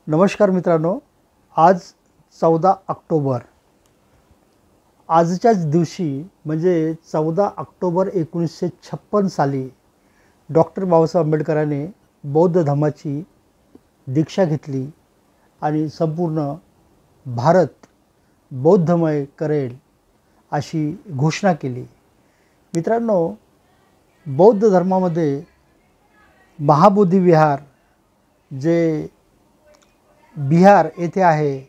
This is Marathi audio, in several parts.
नमस्कार मित्रांनो, आज 14 ऑक्टोबर आजच्याच दिवशी म्हणजे 14 ऑक्टोबर 1956 साली डॉक्टर बाबासाहेब आंबेडकरांनी बौद्ध धर्माची दीक्षा घेतली आणि संपूर्ण भारत बौद्धमय करेल अशी घोषणा केली। मित्रांनो, बौद्ध धर्मामध्ये महाबोधी विहार जे बिहार येथे आहे,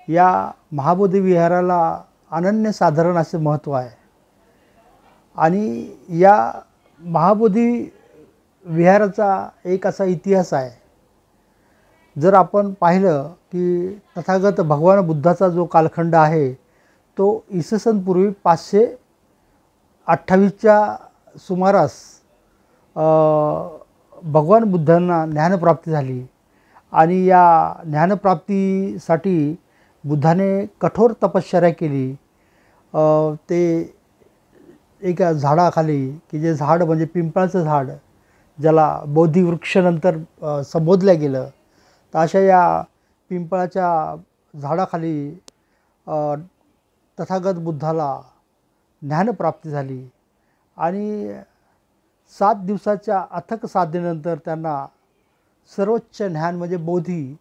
या महाबोधी विहाराला अनन्यसाधारण असे महत्त्व आहे आणि या महाबोधी विहाराचा एक असा इतिहास आहे। जर आपण पाहिलं की तथागत भगवान बुद्धाचा जो कालखंड आहे तो इसवी पूर्वी 528च्या सुमारास भगवान बुद्धांना ज्ञानप्राप्ती झाली आणि या ज्ञानप्राप्तीसाठी बुद्धाने कठोर तपश्चर्या केली। ते एका झाडाखाली की जे झाड म्हणजे पिंपळाचं झाड ज्याला बोधी वृक्षानंतर संबोधलं गेलं, तर अशा या पिंपळाच्या झाडाखाली तथागत बुद्धाला ज्ञानप्राप्ती झाली आणि 7 दिवसाच्या अथक साधनेनंतर त्यांना सर्वोच्च ज्ञान म्हणजे बोधी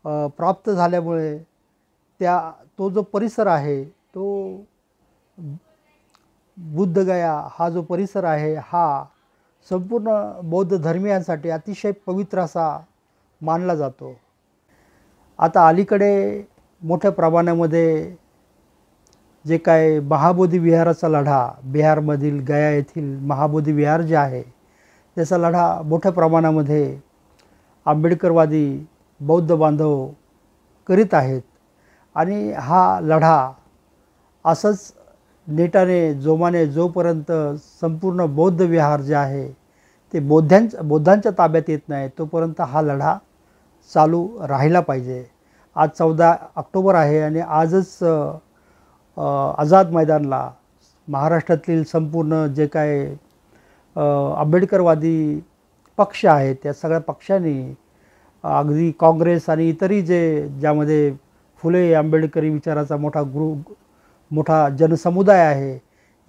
प्राप्त झाल्यामुळे तो जो परिसर आहे तो बुद्धगया हा जो परिसर आहे हा संपूर्ण बौद्ध धर्मीयांसाठी अतिशय पवित्र असा मानला जातो। आता अलीकडे मोठ्या प्रमाणामध्ये जे काय महाबोधी विहाराचा लढा बिहारमधील गया येथील महाबोधी विहार जे आहे त्याचा लढा मोठ्या प्रमाणामध्ये आंबेडकरवादी बौद्ध बांधव करीत आहेत आणि हा लढा असंच नेटाने जोमाने जोपर्यंत संपूर्ण बौद्ध विहार जे आहे ते बौद्धांच्या ताब्यात येत नाही तोपर्यंत हा लढा चालू राहिला पाहिजे। आज 14 ऑक्टोबर आहे आणि आजच आझाद मैदानला महाराष्ट्रातील संपूर्ण जे काय आंबेडकरवादी पक्ष आहेत त्या सगळ्या पक्षांनी अगदी काँग्रेस आणि इतरही ज्यामध्ये फुले आंबेडकरी विचाराचा मोठा जनसमुदाय आहे,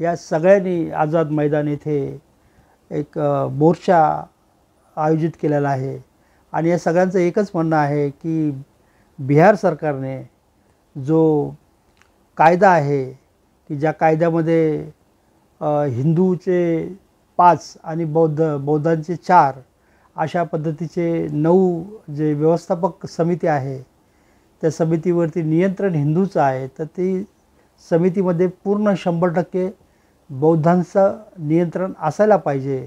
या सगळ्यांनी आझाद मैदान येथे एक मोर्चा आयोजित केलेला आहे आणि या सगळ्यांचं एकच म्हणणं आहे की बिहार सरकारने जो कायदा आहे की ज्या कायद्यामध्ये हिंदूचे 5 आणि बौद्धांचे 4 अशा पद्धतीचे 9 जे व्यवस्थापक समिती आहे त्या समितीवरती नियंत्रण हिंदूचं आहे, तर ती समितीमध्ये पूर्ण 100% बौद्धांचं नियंत्रण असायला पाहिजे।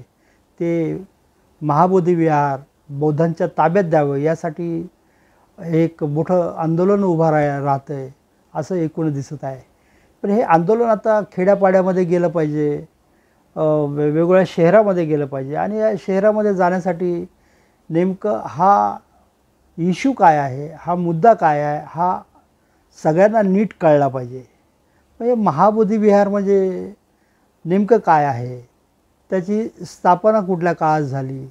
ते महाबोधी विहार बौद्धांच्या ताब्यात द्यावं यासाठी एक मोठं आंदोलन उभं राहतं आहे असं एकूण दिसत आहे। पण हे आंदोलन आता खेड्यापाड्यामध्ये गेलं पाहिजे, वेगवेगळ्या शहरामध्ये गेलं पाहिजे आणि या शहरामध्ये जाण्यासाठी नेमकं हा इश्यू काय आहे, हा मुद्दा काय आहे, हा सगळ्यांना नीट कळला पाहिजे। म्हणजे महाबोधी विहार म्हणजे नेमकं काय आहे, त्याची स्थापना कुठल्या काळात झाली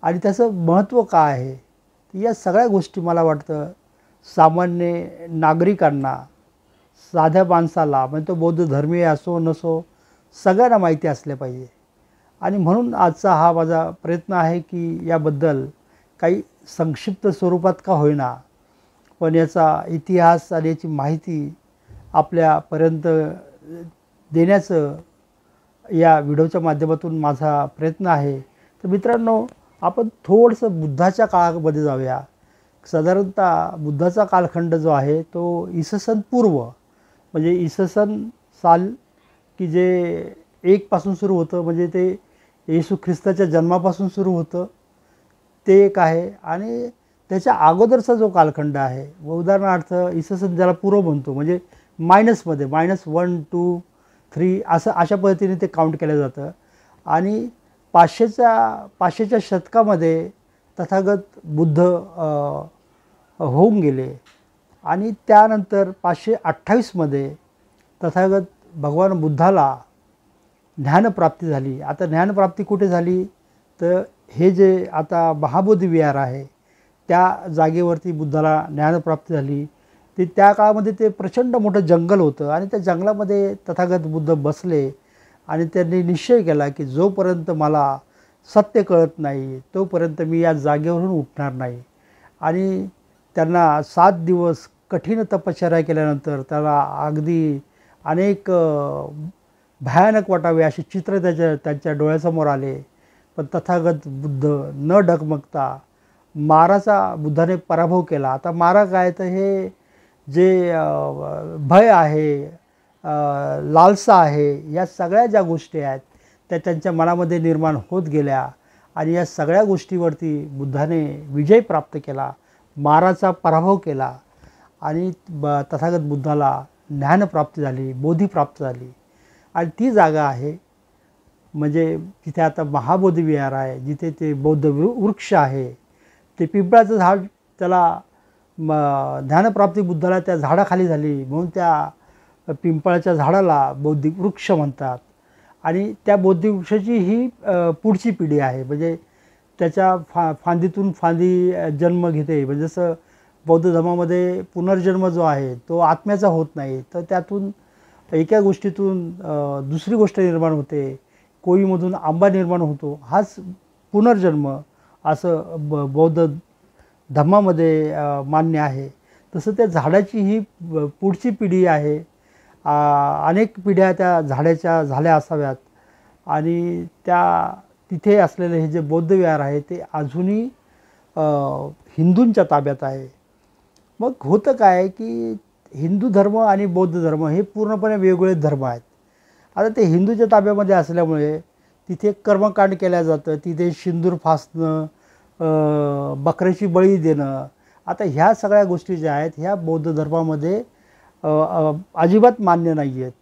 आणि त्याचं महत्त्व काय आहे, या सगळ्या गोष्टी मला वाटतं सामान्य नागरिकांना, साध्या माणसाला म्हणजे तो बौद्ध धर्मीय असो नसो सगळ्यांना माहिती असले पाहिजे। आणि म्हणून आजचा हा माझा प्रयत्न आहे की याबद्दल काही संक्षिप्त स्वरूपात का होईना पण याचा इतिहास आणि याची माहिती आपल्यापर्यंत देण्याचं या व्हिडिओच्या माध्यमातून माझा प्रयत्न आहे। तर मित्रांनो, आपण थोडंसं बुद्धाच्या काळामध्ये जाऊया। साधारणतः बुद्धाचा कालखंड जो आहे तो इसवी पूर्व म्हणजे इसवी साल की जे 1 पासून सुरू होतं, म्हणजे ते येशू ख्रिस्ताच्या जन्मापासून सुरू होतं ते एक आहे आणि त्याच्या अगोदरचा जो कालखंड आहे उदाहरणार्थ इसवी ज्याला पूर्व म्हणतो म्हणजे मायनसमध्ये -1, 2, 3 अशा पद्धतीने ते काउंट केलं जातं आणि 500च्या शतकामध्ये तथागत बुद्ध होऊन गेले आणि त्यानंतर 528मध्ये तथागत भगवान बुद्धाला ज्ञानप्राप्ती झाली। आता ज्ञानप्राप्ती कुठे झाली, तर हे जे आता महाबोधी विहार आहे त्या जागेवरती बुद्धाला ज्ञानप्राप्ती झाली. ते त्या काळामध्ये ते प्रचंड मोठं जंगल होतं आणि त्या जंगलामध्ये तथागत बुद्ध बसले आणि त्यांनी निश्चय केला की जोपर्यंत मला सत्य कळत नाही तोपर्यंत मी या जागेवरून उठणार नाही. आणि त्यांना 7 दिवस कठीण तपश्चर्या केल्यानंतर त्याला अगदी अनेक भयानक वाटावे असे चित्र त्यांच्या डोळ्यासमोर आले. पण तथागत बुद्ध न डगमगता माराचा बुद्धाने पराभव केला. आता मारा काय तर हे जे भय आहे, लालसा आहे, या सगळ्या ज्या गोष्टी आहेत त्या त्यांच्या मनामध्ये निर्माण होत गेल्या आणि या सगळ्या गोष्टीवरती बुद्धाने विजय प्राप्त केला, माराचा पराभव केला आणि तथागत बुद्धाला ज्ञानप्राप्ती झाली, बोधी प्राप्त झाली. आणि ती जागा आहे म्हणजे तिथे आता महाबोधी विहार आहे, जिथे ते बौद्ध वृक्ष आहे. ते पिंपळाचं झाड, त्याला ज्ञानप्राप्ती बुद्धाला त्या झाडाखाली झाली म्हणून त्या पिंपळाच्या झाडाला बौद्धिक वृक्ष म्हणतात. आणि त्या बौद्धिक वृक्षाची ही पुढची पिढी आहे. म्हणजे त्याच्या फांदीतून फांदी जन्म घेते. म्हणजे जसं बौद्ध धर्मामध्ये पुनर्जन्म जो आहे तो आत्म्याचा होत नाही, तर त्यातून एका गोष्टीतून दुसरी गोष्ट निर्माण होते, कोळीमधून आंबा निर्माण होतो, हाच पुनर्जन्म असं बौद्ध धर्मामध्ये मान्य आहे. तसं त्या झाडाची ही पुढची पिढी आहे. अनेक पिढ्या त्या झाडाच्या झाल्या असाव्यात आणि तिथे असलेले हे जे बौद्ध विहार आहे ते अजूनही हिंदूंच्या ताब्यात आहे. मग होतं काय की हिंदू धर्म आणि बौद्ध धर्म हे पूर्णपणे वेगवेगळे धर्म आहेत. आता ते हिंदूच्या ताब्यामध्ये असल्यामुळे तिथे कर्मकांड केलं जातं, तिथे सिंदूर फासणं, बकऱ्याची बळी देणं. आता ह्या सगळ्या गोष्टी ज्या आहेत ह्या बौद्ध धर्मामध्ये अजिबात मान्य नाही आहेत.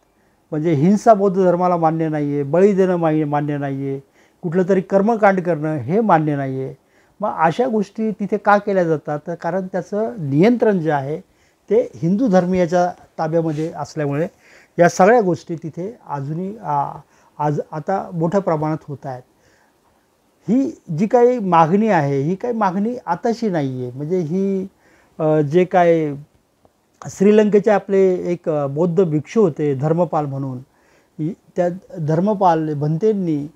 म्हणजे हिंसा बौद्ध धर्माला मान्य नाही आहे, बळी देणं मान्य नाही आहे, कुठलं तरी कर्मकांड करणं हे मान्य नाही आहे. मग अशा गोष्टी तिथे का केल्या जातात, तर कारण त्याचं नियंत्रण जे आहे ते हिंदू धर्मीयाच्या ताब्यामध्ये असल्यामुळे या सगळ्या गोष्टी तिथे अजूनही आता मोठ्या प्रमाणात होत आहेत. ही जी काही मागणी आहे ही काही मागणी आताशी नाही आहे. म्हणजे ही जे काय श्रीलंकेचे आपले एक बौद्ध भिक्षू होते धर्मपाल म्हणून, त्या धर्मपाल भंतेंनी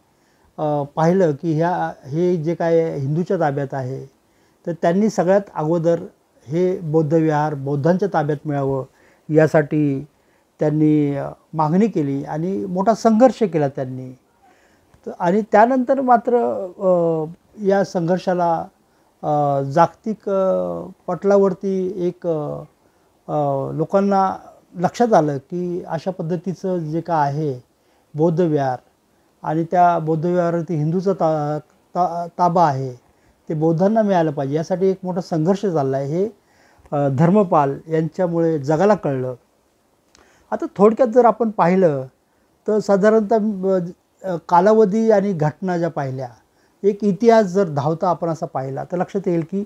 पाहिलं की हे जे काय हिंदूच्या ताब्यात आहे तर त्यांनी सगळ्यात अगोदर हे बौद्ध विहार बौद्धांच्या ताब्यात मिळावं यासाठी त्यांनी मागणी केली आणि मोठा संघर्ष केला त्यांनी. आणि त्यानंतर मात्र या संघर्षाला जागतिक पटलावरती एक लोकांना लक्षात आलं की अशा पद्धतीचं जे काय आहे बौद्ध विहार आणि त्या बौद्ध विहारावरती हिंदूचा ताबा आहे ते बौद्धांना मिळालं पाहिजे, यासाठी एक मोठा संघर्ष चालला आहे. हे धर्मपाल यांच्यामुळे जगाला कळलं. आता थोडक्यात जर आपण पाहिलं तर साधारणतः कालावधी आणि घटना ज्या पाहिल्या, एक इतिहास जर धावता आपण असा पाहिला तर लक्षात येईल की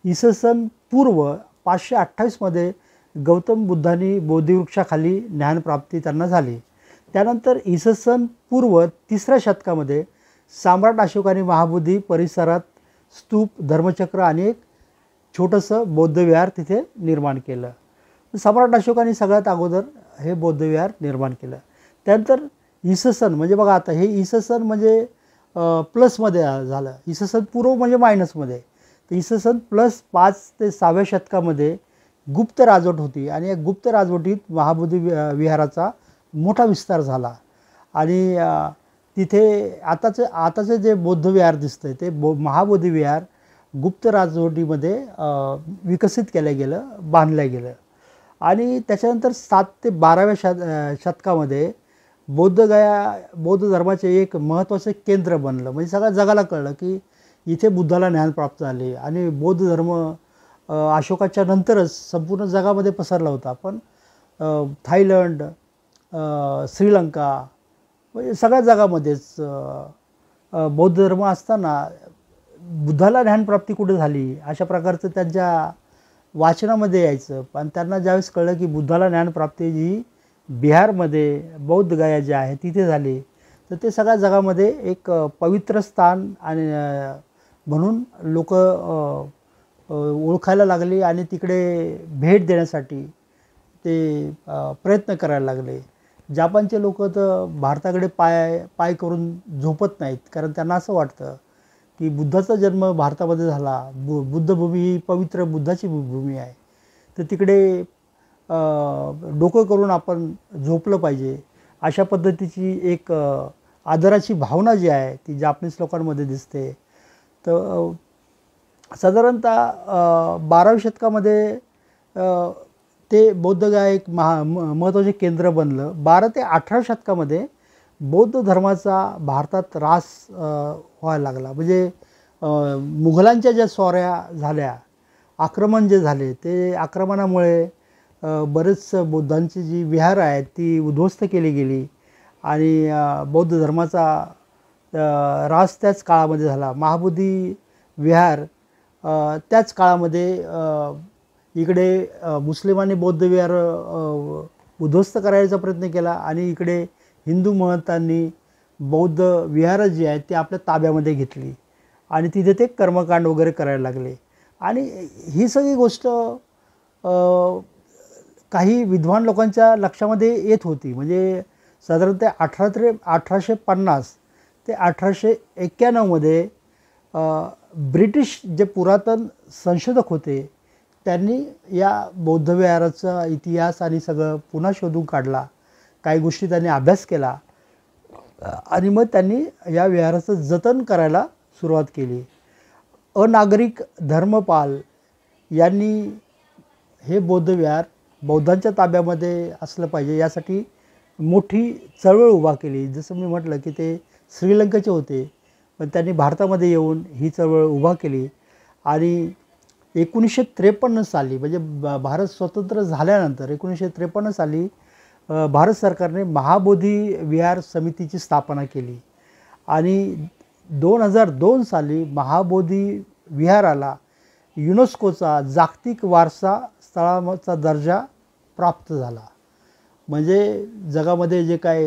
इसवी पूर्व 528 गौतम बुद्धांनी बोधिवृक्षाखाली ज्ञानप्राप्ती त्यांना झाली. त्यानंतर इसवी पूर्व 3ऱ्या शतकामध्ये सम्राट अशोकाने महाबोधी परिसरात स्तूप, धर्मचक्र आणि एक छोटंसं बौद्ध विहार तिथे निर्माण केलं. सम्राट अशोकाने सगळ्यात अगोदर हे बौद्ध विहार निर्माण केलं. त्यानंतर इसवी म्हणजे बघा आता हे इसवी म्हणजे प्लसमध्ये झालं, इसवी पूर्व म्हणजे मायनसमध्ये. तर इसवी +5 ते 6व्या शतकामध्ये गुप्त राजवट होती आणि या गुप्त राजवटीत महाबोधी विहाराचा मोठा विस्तार झाला. आणि तिथे आताचं जे बौद्ध विहार दिसतंय ते महाबोधी विहार गुप्त राजवटीमध्ये विकसित केलं गेलं, बांधलं गेलं. आणि त्याच्यानंतर 7 ते 12व्या शतकामध्ये बौद्ध धर्माचे एक महत्त्वाचं केंद्र बनलं. म्हणजे सगळ्या जगाला कळलं की इथे बुद्धाला ज्ञान प्राप्त झाले आणि बौद्ध धर्म अशोकाच्या नंतरच संपूर्ण जगामध्ये पसरला होता. पण थायलंड, श्रीलंका म्हणजे सगळ्या जगामध्येच बौद्ध धर्म असताना बुद्धाला ज्ञानप्राप्ती कुठे झाली अशा प्रकारचं त्यांच्या वाचनामध्ये यायचं. पण त्यांना ज्यावेळेस कळलं की बुद्धाला ज्ञानप्राप्ती ही बिहारमध्ये बौद्ध गया जे आहे तिथे झाली, तर ते सगळ्या जगामध्ये एक पवित्र स्थान आणि म्हणून लोक ओळखायला लागले आणि तिकडे भेट देण्यासाठी ते प्रयत्न करायला लागले. जपानचे लोक तर भारताकडे पाय पाय करून झोपत नाहीत, कारण त्यांना असं वाटतं की बुद्धाचा जन्म भारतामध्ये झाला, बुद्धभूमी ही पवित्र बुद्धाची भूमी आहे, तर तिकडे डोकं करून आपण झोपलं पाहिजे. अशा पद्धतीची एक आदराची भावना जी आहे ती जापनीज लोकांमध्ये दिसते. तर साधारणतः 12व्या शतकामध्ये ते बौद्धगया एक महत्त्वाचे केंद्र बनलं. 12 ते 18 शतकामध्ये बौद्ध धर्माचा भारतात ऱ्हास व्हायला लागला. म्हणजे मुघलांच्या ज्या स्वाऱ्या झाल्या, आक्रमण जे झाले, ते आक्रमणामुळे बरेच बौद्धांची जी विहार आहेत ती उद्ध्वस्त केली गेली आणि बौद्ध धर्माचा ऱ्हास त्याच काळामध्ये झाला. महाबोधी विहार त्याच काळामध्ये इकडे मुस्लिमांनी बौद्ध विहार उद्ध्वस्त करायचा प्रयत्न केला आणि इकडे हिंदू महंतांनी बौद्ध विहार जी आहेत ती आपल्या ताब्यामध्ये घेतली आणि तिथे ते कर्मकांड वगैरे करायला लागले. आणि ही सगळी गोष्ट काही विद्वान लोकांच्या लक्षामध्ये येत होती. म्हणजे साधारणतः 1850 ते 1891मध्ये ब्रिटिश जे पुरातन संशोधक होते त्यांनी या बौद्ध विहाराचा इतिहास आणि सगळं पुन्हा शोधून काढला. काही गोष्टी त्यांनी अभ्यास केला आणि मग त्यांनी या विहाराचं जतन करायला सुरुवात केली. अनागरिक धर्मपाल यांनी हे बौद्ध विहार बौद्धांच्या ताब्यामध्ये असलं पाहिजे यासाठी मोठी चळवळ उभा केली. जसं मी म्हटलं की ते श्रीलंकेचे होते, पण त्यांनी भारतामध्ये येऊन ही चळवळ उभा केली आणि 1953 साली म्हणजे भारत स्वतंत्र झाल्यानंतर 1953 साली भारत सरकारने महाबोधी विहार समितीची स्थापना केली आणि 2002 साली महाबोधी विहाराला युनेस्कोचा जागतिक वारसा स्थळाचा दर्जा प्राप्त झाला. म्हणजे जगामध्ये जे काय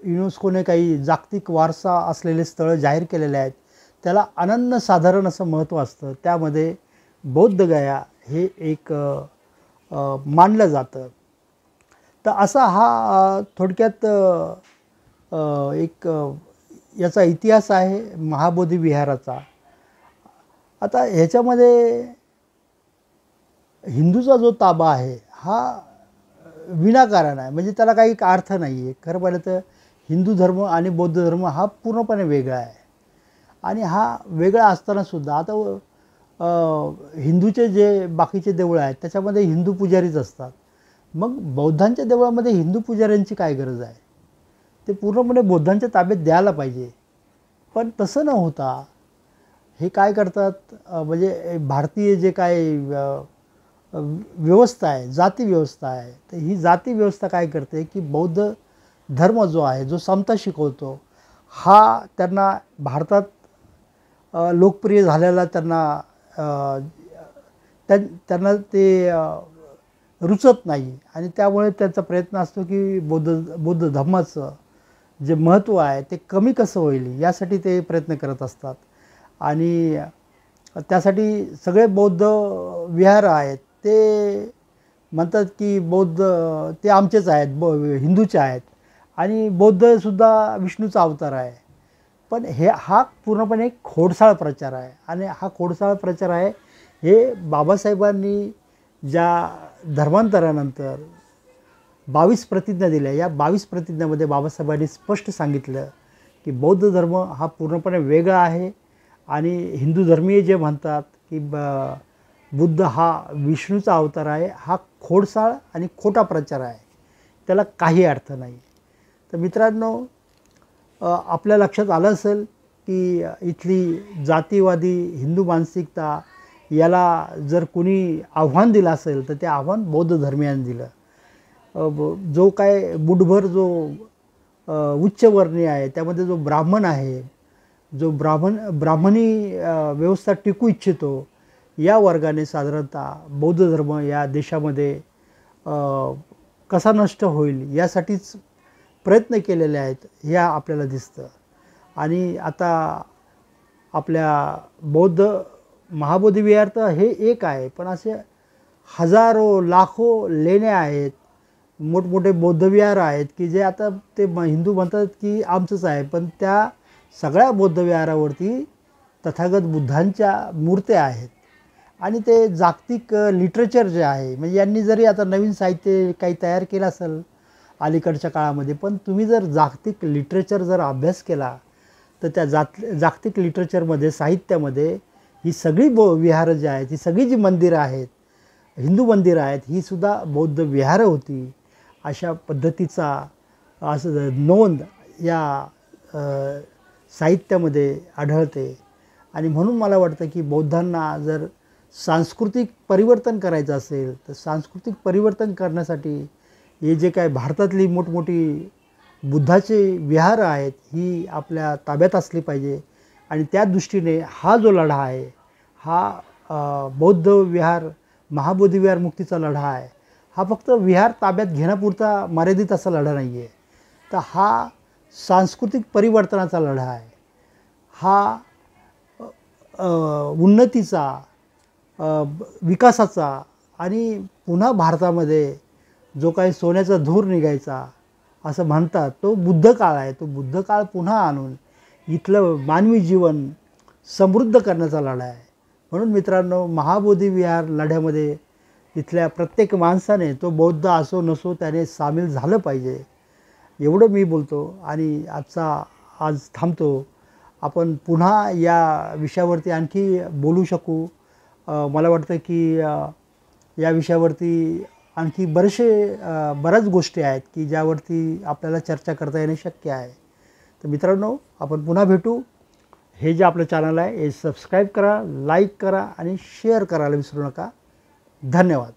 युनेस्कोने काही जागतिक वारसा असलेले स्थळं जाहीर केलेले आहेत त्याला अनन्यसाधारण असं महत्त्व असतं. त्यामध्ये बौद्धगया हे एक मानलं जातं. तर असा हा थोडक्यात एक याचा इतिहास आहे महाबोधी विहाराचा. आता ह्याच्यामध्ये हिंदूचा जो ताबा आहे हा विनाकारण आहे, म्हणजे त्याला काही अर्थ नाही आहे. खरं पाहिलं तर हिंदू धर्म आणि बौद्ध धर्म हा पूर्णपणे वेगळा आहे आणि हा वेगळा असतानासुद्धा आता हिंदूचे जे बाकीचे देवळं आहेत त्याच्यामध्ये हिंदू पुजारीच असतात. मग बौद्धांच्या देवळामध्ये हिंदू पुजाऱ्यांची काय गरज आहे? ते पूर्णपणे बौद्धांच्या ताब्यात द्यायला पाहिजे. पण तसं न होता हे काय करतात, म्हणजे भारतीय जे काय व्यवस्था आहे, जाती व्यवस्था आहे, तर ही जाती व्यवस्था काय करते की बौद्ध धर्म जो आहे जो समता शिकवतो हा त्यांना भारतात लोकप्रिय झालेला त्यांना ते रुचत नाही आणि त्यामुळे त्यांचा प्रयत्न असतो की बौद्ध धर्माचं जे महत्त्व आहे ते कमी कसं होईल यासाठी ते प्रयत्न करत असतात. आणि त्यासाठी सगळे बौद्ध विहार आहेत ते म्हणतात की बौद्ध ते आमचेच आहेत, हिंदूचे आहेत आणि बौद्धसुद्धा विष्णूचा अवतार आहे. पण हा पूर्णपणे एक खोडसाळ प्रचार आहे आणि हा खोडसाळ प्रचार आहे. हे बाबासाहेबांनी ज्या धर्मांतरानंतर 22 प्रतिज्ञा दिल्या, या 22 प्रतिज्ञामध्ये बाबासाहेबांनी स्पष्ट सांगितलं की बौद्ध धर्म हा पूर्णपणे वेगळा आहे आणि हिंदू धर्मीय जे म्हणतात की बुद्ध हा विष्णूचा अवतार आहे, हा खोडसाळ आणि खोटा प्रचार आहे, त्याला काही अर्थ नाही. तर मित्रांनो, आपल्या लक्षात आलं असेल की इथली जातीवादी हिंदू मानसिकता याला जर कुणी आव्हान दिलं असेल तर ते आव्हान बौद्ध धर्मीयांनी दिलं. जो काय बुडभर जो उच्चवर्णीय आहे त्यामध्ये जो ब्राह्मण आहे, जो ब्राह्मणी व्यवस्था टिकू इच्छितो, या वर्गाने साधारणतः बौद्ध धर्म या देशामध्ये कसा नष्ट होईल यासाठीच प्रयत्न केलेले आहेत हे आपल्याला दिसतं. आणि आता आपल्या बौद्ध महाबोधी विहार तर हे एक आहे, पण असे हजारो लाखो लेण्या आहेत, मोठमोठे बौद्धविहार आहेत की जे आता ते हिंदू म्हणतात की आमचंच आहे, पण त्या सगळ्या बौद्धविहारावरती तथागत बुद्धांच्या मूर्त्या आहेत. आणि ते जागतिक लिटरेचर जे आहे, म्हणजे यांनी जरी आता नवीन साहित्य काही तयार केलं असेल अलीकडच्या काळामध्ये, पण तुम्ही जर जागतिक लिटरेचर जर अभ्यास केला तर त्या जागतिक लिटरेचरमध्ये, साहित्यामध्ये ही सगळी विहारं जी आहेत, ही सगळी जी मंदिरं आहेत, हिंदू मंदिरं आहेत, ही सुद्धा बौद्ध विहारं होती अशा पद्धतीचा असं नोंद या साहित्यामध्ये आढळते. आणि म्हणून मला वाटतं की बौद्धांना जर सांस्कृतिक परिवर्तन करायचं असेल तर सांस्कृतिक परिवर्तन करण्यासाठी हे जे काय भारतातली मोठमोठी बुद्धाचे विहारं आहेत ही आपल्या ताब्यात असली पाहिजे. आणि त्या दृष्टीने हा जो लढा आहे, हा बौद्ध विहार महाबोधी विहार मुक्तीचा लढा आहे, हा फक्त विहार ताब्यात घेण्यापुरता मर्यादित असा लढा नाही आहे, तर हा सांस्कृतिक परिवर्तनाचा लढा आहे. हा उन्नतीचा, विकासाचा, आणि पुन्हा भारतामध्ये जो काही सोन्याचा धूर निघायचा असं म्हणतात तो बुद्ध काळ आहे. तो बुद्ध काळ पुन्हा आणून इथलं मानवी जीवन समृद्ध करण्याचा लढा आहे. म्हणून मित्रांनो, महाबोधी विहार लढ्यामध्ये इथल्या प्रत्येक माणसाने, तो बौद्ध असो नसो, त्याने सामील झालं पाहिजे, एवढं मी बोलतो आणि आज थांबतो. आपण पुन्हा या विषयावरती आणखी बोलू शकू. मला वाटतं की या विषयावरती आणखी बऱ्याच गोष्टी आहेत की ज्यावरती आपल्याला चर्चा करता येणे शक्य आहे. तर मित्रांनो, आपण पुन्हा भेटू. हे जे आपलं चॅनल आहे हे सबस्क्राईब करा, लाईक करा आणि शेअर करायला विसरू नका. धन्यवाद.